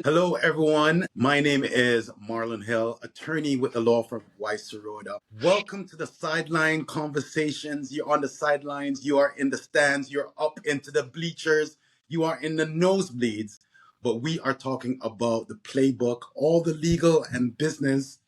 Hello, everyone. My name is Marlon Hill, attorney with the law firm Wasti. Welcome to the Sideline Conversations. You're on the sidelines, you are in the stands, you're up into the bleachers, you are in the nosebleeds. But we are talking about the playbook, all the legal and business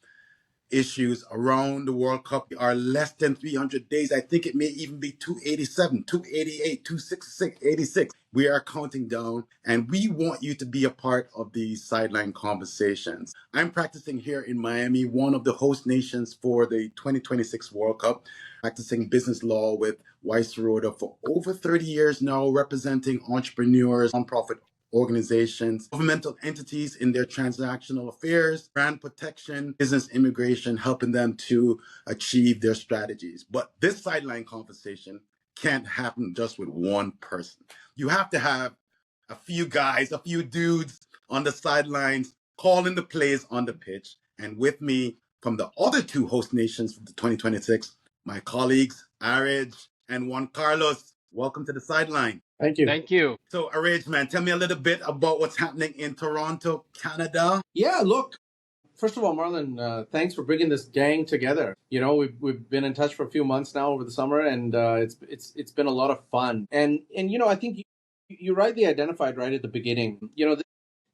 issues around the World Cup. We are less than 300 days. I think it may even be 287, 288, 266, 86. We are counting down, and we want you to be a part of these sideline conversations. I'm practicing here in Miami, one of the host nations for the 2026 World Cup, practicing business law with Wasti for over 30 years now, representing entrepreneurs, nonprofit organizations, governmental entities in their transactional affairs, brand protection, business immigration, helping them to achieve their strategies. But this sideline conversation can't happen just with one person. You have to have a few guys, a few dudes on the sidelines calling the plays on the pitch. And with me from the other two host nations for the 2026, my colleagues, Aarij and Juan Carlos. Welcome to the sideline. Thank you. Thank you. So, Aarij, man, tell me a little bit about what's happening in Toronto, Canada. Yeah, look, first of all, Marlon, thanks for bringing this gang together. You know, we've been in touch for a few months now over the summer, and it's been a lot of fun. And you know, I think you rightly identified right at the beginning. You know,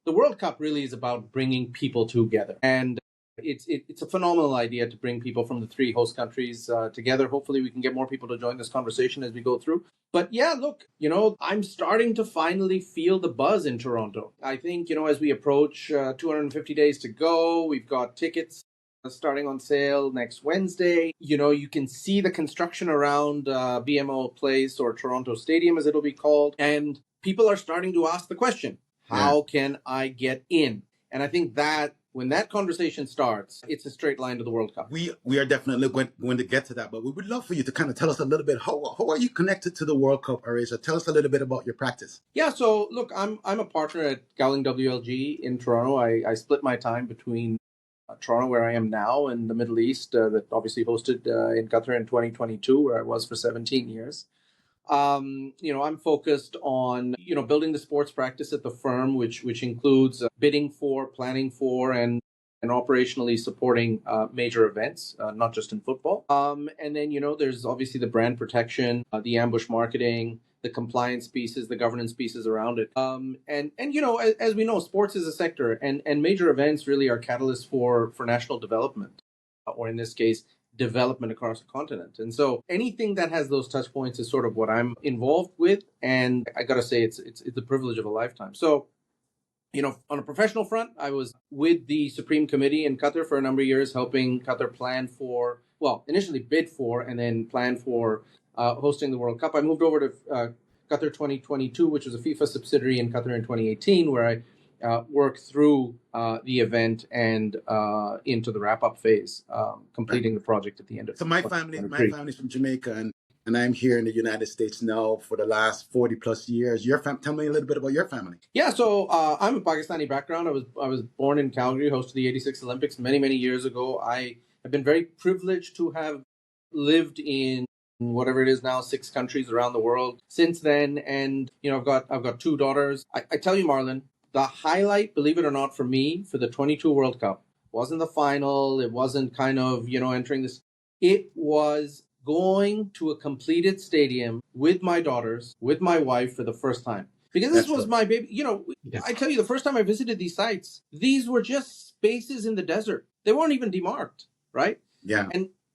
the World Cup really is about bringing people together, and it's a phenomenal idea to bring people from the three host countries together. Hopefully, we can get more people to join this conversation as we go through. But yeah, look, you know, I'm starting to finally feel the buzz in Toronto. I think, you know, as we approach 250 days to go, we've got tickets starting on sale next Wednesday. You know, you can see the construction around BMO Place, or Toronto Stadium as it'll be called. And people are starting to ask the question, how can I get in? And I think that when that conversation starts, it's a straight line to the World Cup. We are definitely going to get to that, but we would love for you to kind of tell us a little bit, how are you connected to the World Cup, Aarij? Tell us a little bit about your practice. Yeah, so look, I'm a partner at Gowling WLG in Toronto. I split my time between Toronto, where I am now, and the Middle East, that obviously hosted in Qatar in 2022, where I was for 17 years. You know, I'm focused on, you know, building the sports practice at the firm, which includes bidding for, planning for, and operationally supporting major events, not just in football. And then, you know, there's obviously the brand protection, the ambush marketing, the compliance pieces, the governance pieces around it. And you know, as we know, sports is a sector, and major events really are catalysts for national development, or in this case, development across a continent. And so anything that has those touch points is sort of what I'm involved with. And I got to say, it's the privilege of a lifetime. So, you know, on a professional front, I was with the Supreme Committee in Qatar for a number of years, helping Qatar plan for, well, initially bid for and then plan for hosting the World Cup. I moved over to Qatar 2022, which was a FIFA subsidiary in Qatar in 2018, where I work through the event and into the wrap-up phase, completing the project at the end of. So my family's from Jamaica, and I'm here in the United States now for the last 40 plus years. Tell me a little bit about your family. Yeah, so I'm a Pakistani background. I was born in Calgary, hosted the '86 Olympics many years ago. I have been very privileged to have lived in whatever it is now, 6 countries around the world since then, and you know, I've got 2 daughters. I tell you, Marlon, the highlight, believe it or not, for me, for the 22 World Cup wasn't the final. It wasn't kind of, you know, entering this. It was going to a completed stadium with my daughters, with my wife for the first time. Because this was my baby. You know, I tell you, the first time I visited these sites, these were just spaces in the desert. They weren't even demarked, right? Yeah.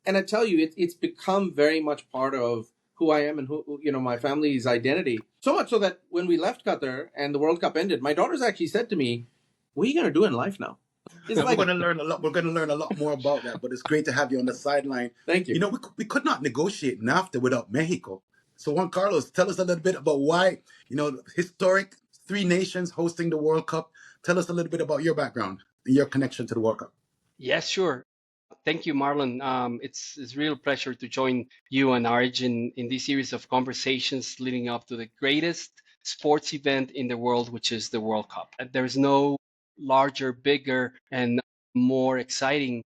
And I tell you, it's become very much part of who I am and who, you know, my family's identity. So much so that when we left Qatar and the World Cup ended, my daughters actually said to me, "What are you going to do in life now?" It's like, we're going to learn a lot. We're going to learn a lot more about that. But it's great to have you on the sideline. Thank you. You know, we could not negotiate NAFTA without Mexico. So Juan Carlos, tell us a little bit about why, you know, historic 3 nations hosting the World Cup. Tell us a little bit about your background and your connection to the World Cup. Yes, sure. Thank you, Marlon. It's a real pleasure to join you and Aarij in this series of conversations leading up to the greatest sports event in the world, which is the World Cup. There's no larger, bigger, and more exciting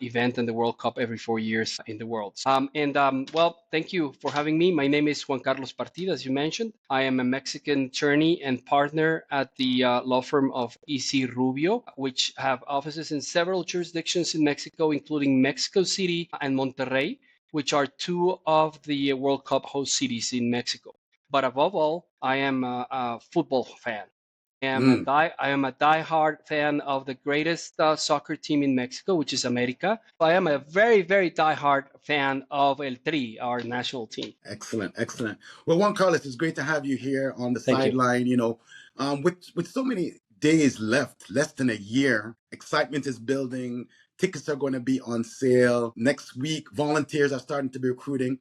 event and the World Cup every 4 years in the world. Well, thank you for having me. My name is Juan Carlos Partida, as you mentioned. I am a Mexican attorney and partner at the law firm of EC Rubio, which have offices in several jurisdictions in Mexico, including Mexico City and Monterrey, which are two of the World Cup host cities in Mexico. But above all, I am a football fan. Mm. I am a diehard fan of the greatest soccer team in Mexico, which is America. I am a very, very diehard fan of El Tri, our national team. Excellent, excellent. Well, Juan Carlos, it's great to have you here on the Thank you. sideline. With so many days left, less than a year, excitement is building. Tickets are going to be on sale next week. Volunteers are starting to be recruiting.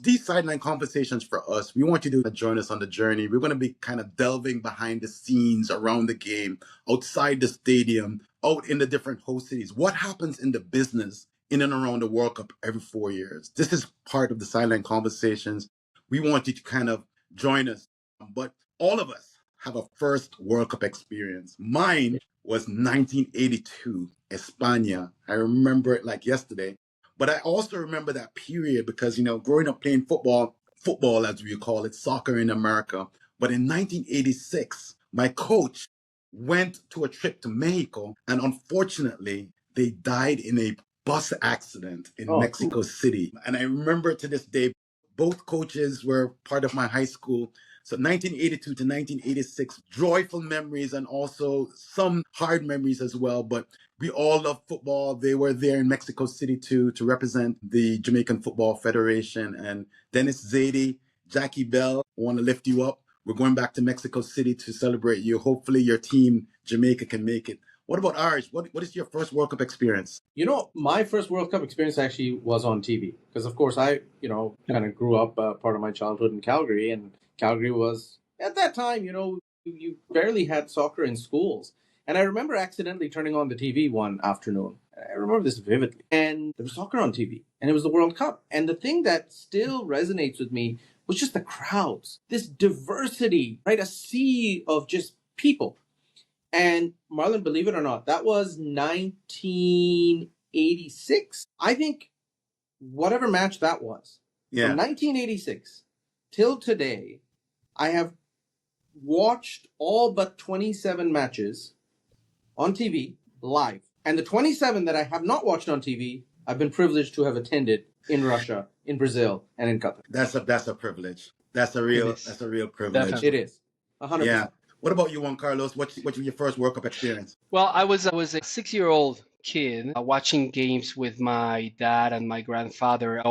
These sideline conversations for us, we want you to join us on the journey. We're going to be kind of delving behind the scenes around the game, outside the stadium, out in the different host cities. What happens in the business in and around the World Cup every 4 years? This is part of the Sideline Conversations. We want you to kind of join us. But all of us have a first World Cup experience. Mine was 1982, España. I remember it like yesterday. But I also remember that period because, growing up playing football as we call it, soccer in America. But in 1986, my coach went to a trip to Mexico, and unfortunately, they died in a bus accident in Mexico City. And I remember to this day, both coaches were part of my high school. So 1982 to 1986, joyful memories and also some hard memories as well. But we all love football. They were there in Mexico City too to represent the Jamaican Football Federation. And Dennis Zadie, Jackie Bell, I want to lift you up. We're going back to Mexico City to celebrate you. Hopefully your team, Jamaica, can make it. What about Aarij? What is your first World Cup experience? My first World Cup experience actually was on TV because, of course, I, kind of grew up part of my childhood in Calgary, and Calgary was, at that time, you barely had soccer in schools. And I remember accidentally turning on the TV one afternoon. I remember this vividly. And there was soccer on TV, and it was the World Cup. And the thing that still resonates with me was just the crowds, this diversity, right? A sea of just people. And Marlon, believe it or not, that was 1986. I think whatever match that was, from 1986 till today, I have watched all but 27 matches on TV live. And the 27 that I have not watched on TV, I've been privileged to have attended in Russia, in Brazil, and in Qatar. That's a privilege. That's a real privilege. Definitely. It is. 100%. Yeah. What about you, Juan Carlos? What was your first World Cup experience? Well, I was a 6-year-old kid watching games with my dad and my grandfather.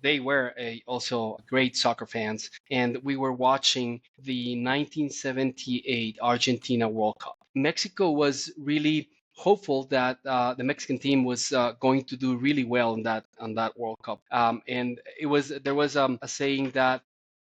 They were also great soccer fans, and we were watching the 1978 Argentina World Cup. Mexico was really hopeful that the Mexican team was going to do really well on that World Cup. And there was a saying that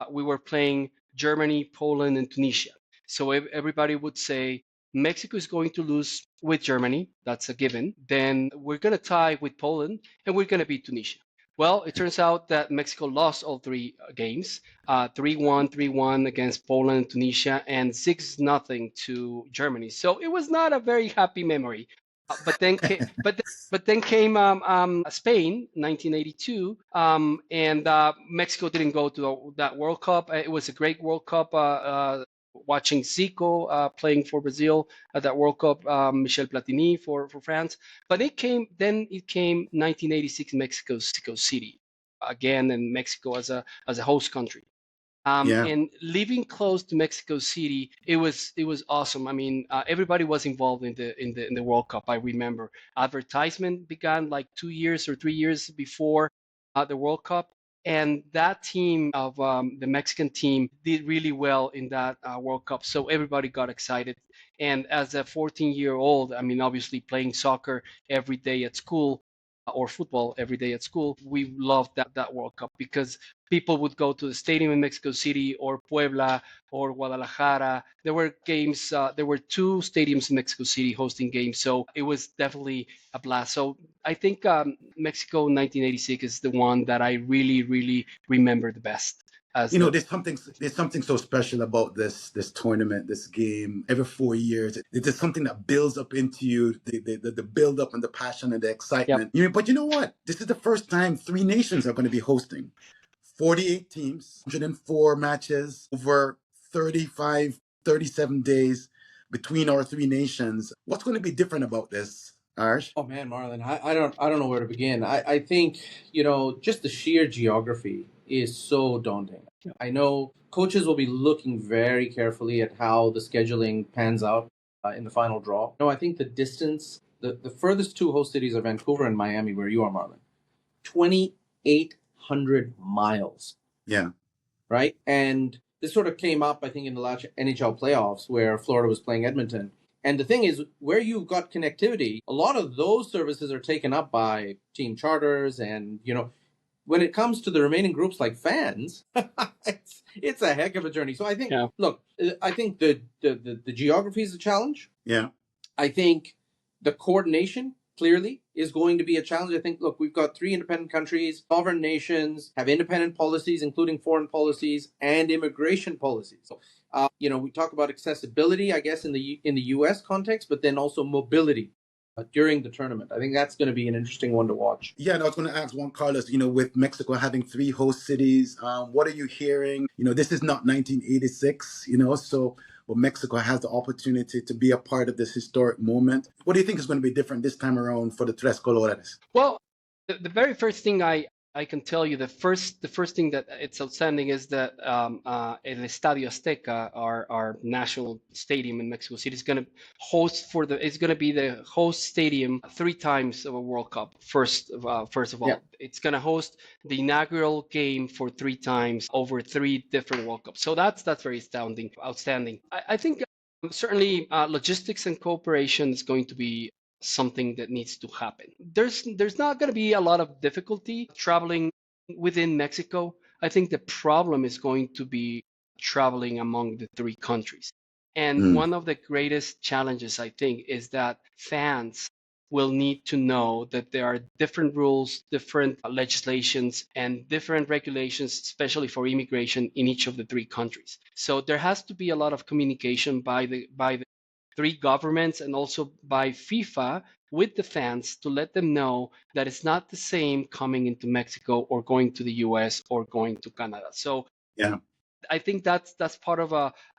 we were playing Germany, Poland, and Tunisia. So everybody would say Mexico is going to lose with Germany. That's a given. Then we're going to tie with Poland, and we're going to beat Tunisia. Well, it turns out that Mexico lost all three games, 3-1, 3-1 against Poland and Tunisia, and 6-0 to Germany. So it was not a very happy memory. But then came Spain, 1982, and Mexico didn't go to that World Cup. It was a great World Cup. Watching Zico playing for Brazil at that World Cup, Michel Platini for France. But it came 1986 Mexico City again, and Mexico as a host country. And living close to Mexico City, it was awesome. I mean, everybody was involved in the World Cup. I remember advertisement began like 2 years or 3 years before the World Cup. And that team of the Mexican team did really well in that World Cup. So everybody got excited. And as a 14-year-old, I mean, obviously playing soccer every day at school or football every day at school, we loved that World Cup because people would go to the stadium in Mexico City or Puebla or Guadalajara. There were games, there were 2 stadiums in Mexico City hosting games. So it was definitely a blast. So I think Mexico 1986 is the one that I really, really remember the best. as You know, the there's something so special about this tournament, this game. Every 4 years, it's something that builds up into you, the build up and the passion and the Yep. excitement. But you know what? This is the first time three nations are going to be hosting. 48 teams, 104 matches over 35, 37 days between our three nations. What's going to be different about this, Aarij? Oh man, Marlon, I don't know where to begin. I think, just the sheer geography is so daunting. Yeah. I know coaches will be looking very carefully at how the scheduling pans out in the final draw. No, I think the distance, the furthest two host cities are Vancouver and Miami, where you are, Marlon. 2,800 miles, Yeah. right? And this sort of came up, I think, in the last NHL playoffs where Florida was playing Edmonton. And the thing is, where you've got connectivity, a lot of those services are taken up by team charters. And, when it comes to the remaining groups like fans, it's a heck of a journey. So I think, Yeah. look, I think the geography is a challenge. Yeah. I think the coordination clearly is going to be a challenge. I think, look, we've got three independent countries, sovereign nations, have independent policies, including foreign policies and immigration policies. So, we talk about accessibility, I guess, in the U.S. context, but then also mobility during the tournament. I think that's going to be an interesting one to watch. Yeah, and I was going to ask Juan Carlos, with Mexico having three host cities, what are you hearing? This is not 1986, so but Mexico has the opportunity to be a part of this historic moment. What do you think is going to be different this time around for the Tres Colores? Well, the very first thing I can tell you, the first thing that it's outstanding is that El Estadio Azteca, our national stadium in Mexico City, is going to it's going to be the host stadium three times of a World Cup. First of all, Yeah. it's going to host the inaugural game for three times over three different World Cups. So that's very outstanding. I think certainly logistics and cooperation is going to be something that needs to happen. There's not going to be a lot of difficulty traveling within Mexico. I think the problem is going to be traveling among the three countries. And one of the greatest challenges, I think, is that fans will need to know that there are different rules, different legislations, and different regulations, especially for immigration in each of the three countries. So there has to be a lot of communication by the three governments and also by FIFA with the fans to let them know that it's not the same coming into Mexico or going to the US or going to Canada. So Yeah. I think that's part of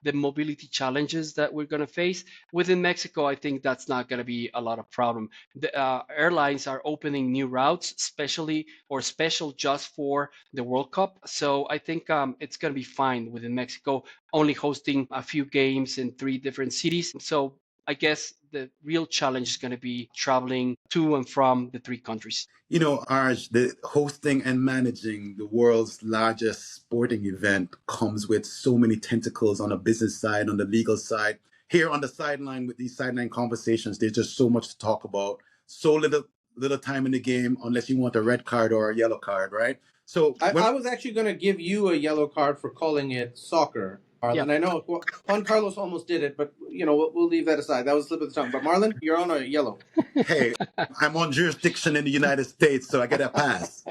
the mobility challenges that we're going to face within Mexico. I think that's not going to be a lot of problem. The airlines are opening new routes, special just for the World Cup. So I think it's going to be fine within Mexico, only hosting a few games in three different cities. So I guess the real challenge is going to be traveling to and from the three countries. Aarij, the hosting and managing the world's largest sporting event comes with so many tentacles on the business side, on the legal side. Here on the sideline with these sideline conversations, there's just so much to talk about. So little time in the game, unless you want a red card or a yellow card, right? So I was actually going to give you a yellow card for calling it soccer, Marlon. Yeah. I know Juan Carlos almost did it, but we'll leave that aside. That was a slip of the tongue. But Marlon, you're on a yellow. Hey, I'm on jurisdiction in the United States, so I get a pass.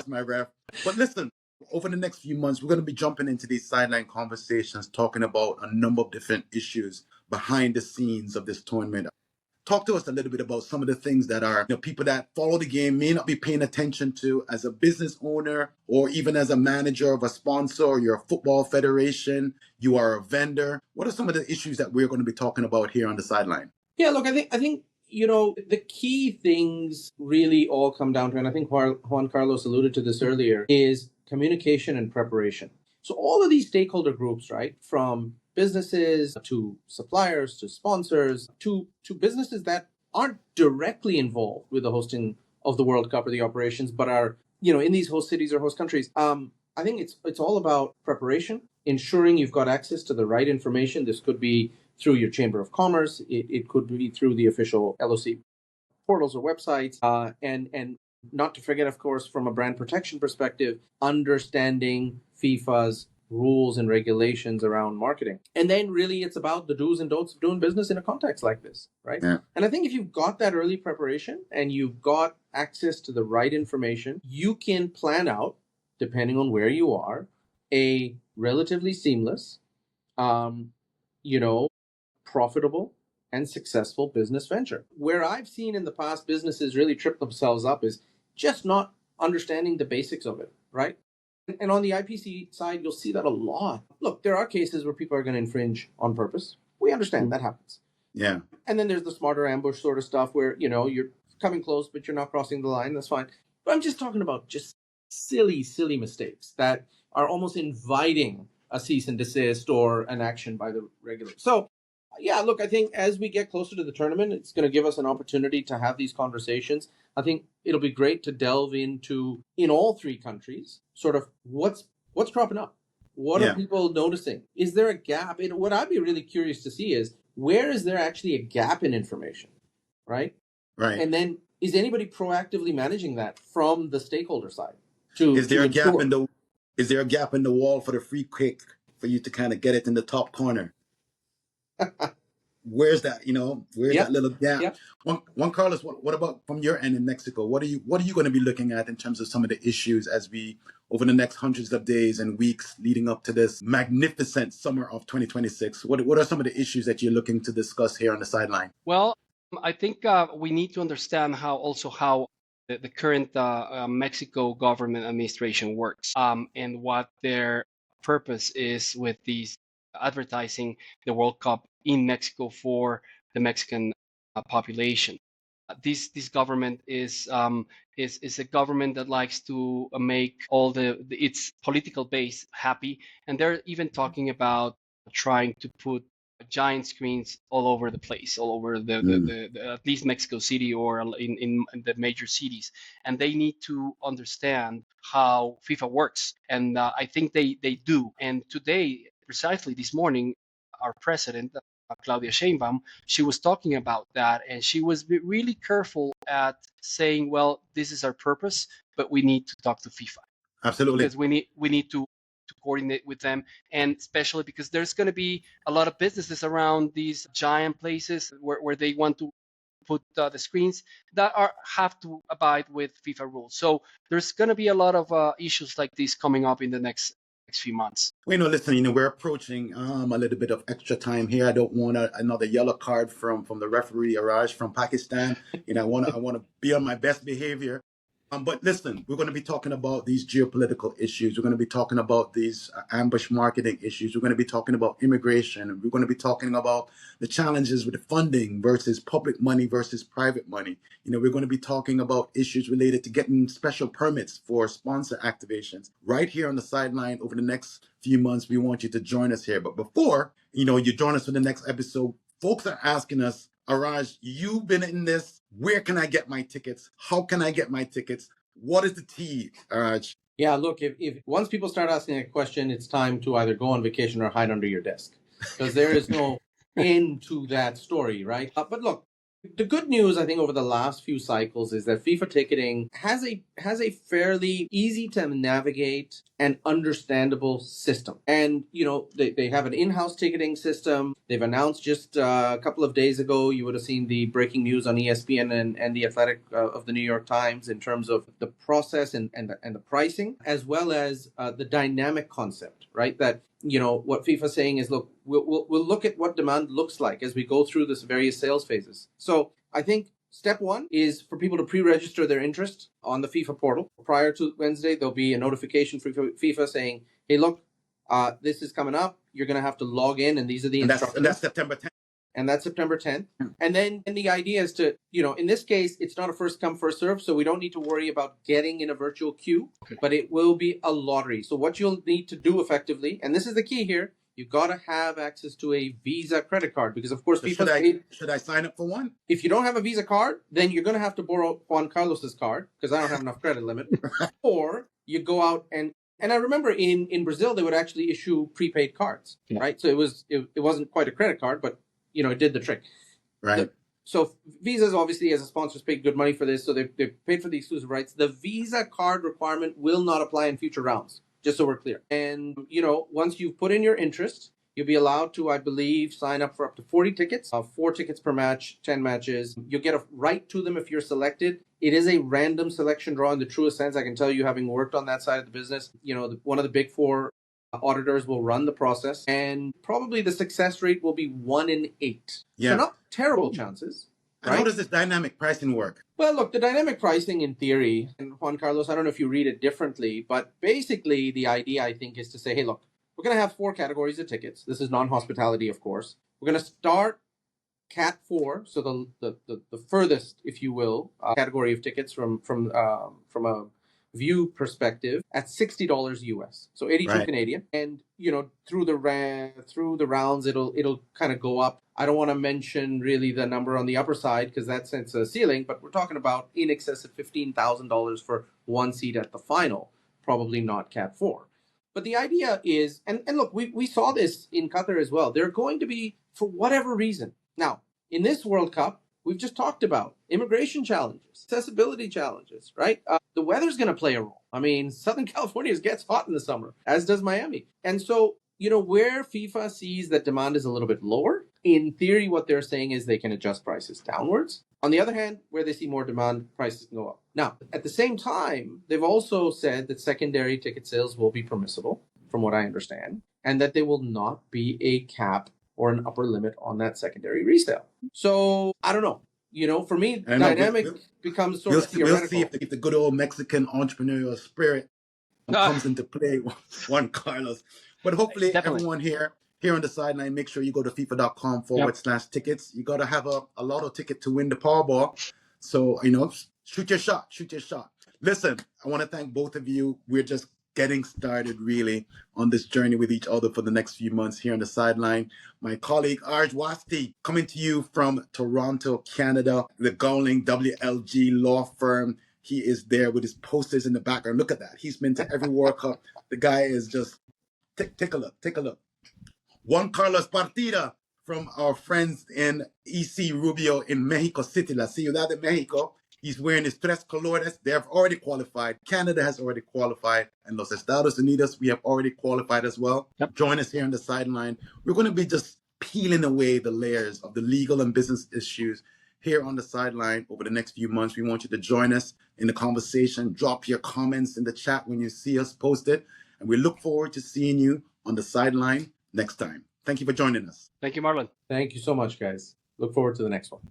My ref. But listen, over the next few months, we're going to be jumping into these sideline conversations, talking about a number of different issues behind the scenes of this tournament. Talk to us a little bit about some of the things that are, people that follow the game may not be paying attention to as a business owner or even as a manager of a sponsor, or you're a football federation, you are a vendor. What are some of the issues that we're going to be talking about here on the sideline? Yeah, look, I think the key things really all come down to, and I think Juan Carlos alluded to this earlier, is communication and preparation. So all of these stakeholder groups, right, from businesses to suppliers to sponsors to businesses that aren't directly involved with the hosting of the World Cup or the operations, but are in these host cities or host countries. I think it's all about preparation, ensuring you've got access to the right information. This could be through your Chamber of Commerce. It could be through the official LOC portals or websites, and not to forget, of course, from a brand protection perspective, understanding FIFA's rules and regulations around marketing. And then really it's about the do's and don'ts of doing business in a context like this, right? Yeah. And I think if you've got that early preparation and you've got access to the right information, you can plan out, depending on where you are, a relatively seamless, profitable and successful business venture. Where I've seen in the past businesses really trip themselves up is just not understanding the basics of it, right? And on the IPC side, you'll see that a lot. Look, there are cases where people are going to infringe on purpose. We understand that happens. Yeah. And then there's the smarter ambush sort of stuff where, you're coming close, but you're not crossing the line. That's fine. But I'm just talking about just silly, silly mistakes that are almost inviting a cease and desist or an action by the regulator. So, yeah, look, I think as we get closer to the tournament, it's going to give us an opportunity to have these conversations. I think it'll be great to delve into, in all three countries, sort of what's cropping up. What are people noticing? Is there a gap? And what I'd be really curious to see is, where is there actually a gap in information, right? Right. And then is anybody proactively managing that from the stakeholder side? Is there a gap in the wall for the free kick for you to kind of get it in the top corner? Where's that? That little gap? Yep. Juan Carlos, what about from your end in Mexico? What are you going to be looking at in terms of some of the issues as we over the next hundreds of days and weeks leading up to this magnificent summer of 2026? What are some of the issues that you're looking to discuss here on the sideline? Well, I think we need to understand how the current Mexico government administration works, and what their purpose is with these advertising the World Cup in Mexico for the Mexican population. This government is a government that likes to make all its political base happy, and they're even talking about trying to put giant screens all over the place, all over the at least Mexico City or in the major cities, and they need to understand how FIFA works, and I think they do. And today, precisely this morning, our president, Claudia Sheinbaum, she was talking about that, and she was really careful at saying, well, this is our purpose, but we need to talk to FIFA. Absolutely. Because we need to coordinate with them, and especially because there's going to be a lot of businesses around these giant places where they want to put the screens that have to abide with FIFA rules. So there's going to be a lot of issues like this coming up in the next few months. Listen, we're approaching a little bit of extra time here. I don't want another yellow card from the referee Aarij from Pakistan. I want to be on my best behavior. But listen, we're going to be talking about these geopolitical issues. We're going to be talking about these ambush marketing issues. We're going to be talking about immigration. We're going to be talking about the challenges with the funding versus public money versus private money. We're going to be talking about issues related to getting special permits for sponsor activations right here on the sideline over the next few months. We want you to join us here. But before, you join us for the next episode, folks are asking us, Aarij, you've been in this. Where can I get my tickets? How can I get my tickets? What is the tea, Aarij? Yeah, look, if once people start asking a question, it's time to either go on vacation or hide under your desk, because there is no end to that story, right? But look, the good news, I think, over the last few cycles is that FIFA ticketing has a fairly easy to navigate and understandable system. And, they have an in-house ticketing system. They've announced just a couple of days ago, you would have seen the breaking news on ESPN and the Athletic of the New York Times in terms of the process and the pricing, as well as the dynamic concept, right? That what FIFA is saying is, look, we'll look at what demand looks like as we go through this various sales phases. So I think step one is for people to pre-register their interest on the FIFA portal. Prior to Wednesday, there'll be a notification from FIFA saying, hey, look, this is coming up. You're going to have to log in, and these are the instructions. And that's September 10th. And that's September 10th. And then the idea is to, in this case, it's not a first come, first serve. So we don't need to worry about getting in a virtual queue, but it will be a lottery. So what you'll need to do effectively, and this is the key here, you've got to have access to a Visa credit card, because of course, should I sign up for one? If you don't have a Visa card, then you're going to have to borrow Juan Carlos's card, because I don't have enough credit limit. Or you go out and I remember in Brazil, they would actually issue prepaid cards, right? So it wasn't quite a credit card, but it did the trick. Right. So Visa's obviously, as a sponsor, paid good money for this. So they've paid for the exclusive rights. The Visa card requirement will not apply in future rounds, just so we're clear. And, once you've put in your interest, you'll be allowed to, I believe, sign up for up to 40 tickets, 4 tickets per match, 10 matches. You'll get a right to them if you're selected. It is a random selection draw in the truest sense. I can tell you, having worked on that side of the business, one of the big four Auditors will run the process, and probably the success rate will be 1 in 8. Yeah. So not terrible Cool. chances. And right? how does this dynamic pricing work? Well, look, the dynamic pricing in theory, and Juan Carlos, I don't know if you read it differently, but basically the idea, I think, is to say, hey, look, we're going to have 4 categories of tickets. This is non-hospitality, of course. We're going to start Cat 4, so the furthest, if you will, category of tickets from a view perspective at $60 US, so 82 Right. Canadian, and through the rounds it'll kind of go up. I don't want to mention really the number on the upper side because that's a ceiling, but we're talking about in excess of $15,000 for one seat at the final, probably not Cat 4. But the idea is, and look, we saw this in Qatar as well. They're going to be, for whatever reason. Now, in this World Cup, we've just talked about immigration challenges, accessibility challenges, right? The weather's going to play a role. I mean, Southern California gets hot in the summer, as does Miami. And so, where FIFA sees that demand is a little bit lower, in theory, what they're saying is they can adjust prices downwards. On the other hand, where they see more demand, prices can go up. Now, at the same time, they've also said that secondary ticket sales will be permissible, from what I understand, and that there will not be a cap or an upper limit on that secondary resale. So, I don't know. For me, dynamic becomes sort of theoretical. We'll see if the good old Mexican entrepreneurial spirit comes into play, Juan Carlos. But hopefully everyone here on the sideline, make sure you go to FIFA.com/tickets. You got to have a lotto ticket to win the Powerball. So, shoot your shot. Listen, I want to thank both of you. We're just getting started really on this journey with each other for the next few months here on the sideline. My colleague Aarij Wasti, coming to you from Toronto, Canada, the Gowling WLG law firm. He is there with his posters in the background. Look at that. He's been to every World Cup. The guy is just, take a look. Juan Carlos Partida from our friends in EC Rubio in Mexico City, La Ciudad de Mexico. He's wearing his tres colores. They have already qualified. Canada has already qualified. And Los Estados Unidos, we have already qualified as well. Yep. Join us here on the sideline. We're going to be just peeling away the layers of the legal and business issues here on the sideline over the next few months. We want you to join us in the conversation. Drop your comments in the chat when you see us post it. And we look forward to seeing you on the sideline next time. Thank you for joining us. Thank you, Marlon. Thank you so much, guys. Look forward to the next one.